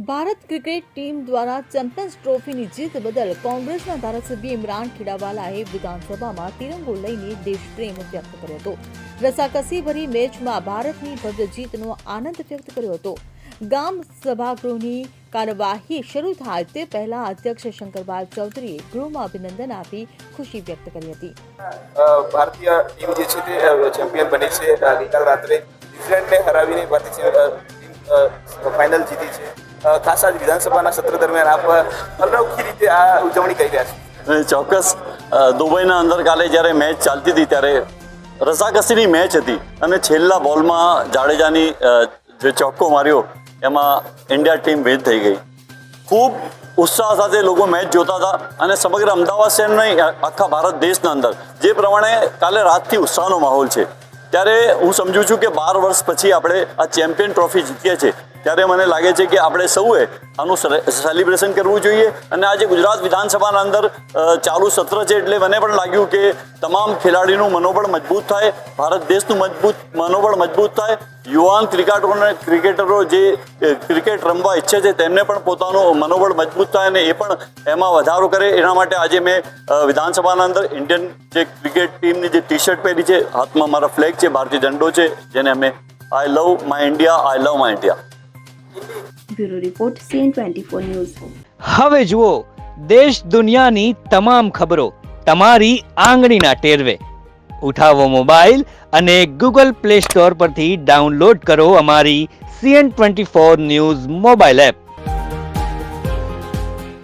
Bharat cricket team દ્વારા champions ટ્રોફીની જીત બદલ કોંગ્રેસના ધારાસભ્ય ઇમરાન ખેડાવાલાએ વિધાનસભામાં તિરંગો લઈને દેશપ્રેમ વ્યક્ત કર્યો હતો. રસાકસીભરી મેચમાં ભારતની ભવ્ય જીતનો આનંદ વ્યક્ત કર્યો હતો. ગામ સભાગૃહની કાર્યવાહી શરૂ થાય તે પહેલા અધ્યક્ષ શંકરપાલ ચૌધરીએ ગૃહમાં અભિનંદન આપી ખુશી વ્યક્ત કરી હતી. ભારતીય ટીમ જે છે તે ચેમ્પિયન બની છે. ગઈકાલ રાત્રે ન્યુઝીલેન્ડને હરાવીને ભારતીય ટીમ ફાઇનલ જીતી છે. ખાસ આજ વિધાનસભાના સત્ર દરમિયાન આપ અનોખી રીતે આ ઉજવણી કરી રહ્યા છો. ચોક્કસ દુબઈના અંદર કાલે જ્યારે મેચ ચાલતી હતી ત્યારે રસાકસીની મેચ હતી અને છેલ્લા બોલમાં જાડેજાની જે ચોક્કો માર્યો એમાં ઇન્ડિયા ટીમ વિન થઈ ગઈ. ખૂબ ઉત્સાહ સાથે લોકો મેચ જોતા હતા અને સમગ્ર અમદાવાદ શહેર નહીં આખા ભારત દેશના અંદર જે પ્રમાણે કાલે રાતથી ઉત્સાહનો માહોલ છે ત્યારે હું સમજુ છું કે 12 વર્ષ પછી આપણે આ ચેમ્પિયન ટ્રોફી જીતીએ છીએ ત્યારે મને લાગે છે કે આપણે સૌએ આનું સેલિબ્રેશન કરવું જોઈએ. અને આજે ગુજરાત વિધાનસભાના અંદર ચાલુ સત્ર છે એટલે મને પણ લાગ્યું કે તમામ ખેલાડીનું મનોબળ મજબૂત થાય, ભારત દેશનું મનોબળ મજબૂત થાય, યુવાન ક્રિકેટરો જે ક્રિકેટ રમવા ઈચ્છે છે તેમને પણ પોતાનું મનોબળ મજબૂત થાય અને એ પણ એમાં વધારો કરે. એના માટે આજે મેં વિધાનસભાના અંદર ઇન્ડિયન જે ક્રિકેટ ટીમની જે ટી શર્ટ પહેરી છે, હાથમાં મારા ફ્લેગ છે, ભારતીય ઝંડો છે, જેને અમે I love my India, I love my India. Bureau report CN24 news. હવે જુઓ દેશ દુનિયાની તમામ ખબરો તમારી આંગળીના ટેરવે. ઉઠાવો મોબાઈલ અને Google Play Store પરથી ડાઉનલોડ કરો અમારી CN24 ન્યૂઝ મોબાઈલ એપ.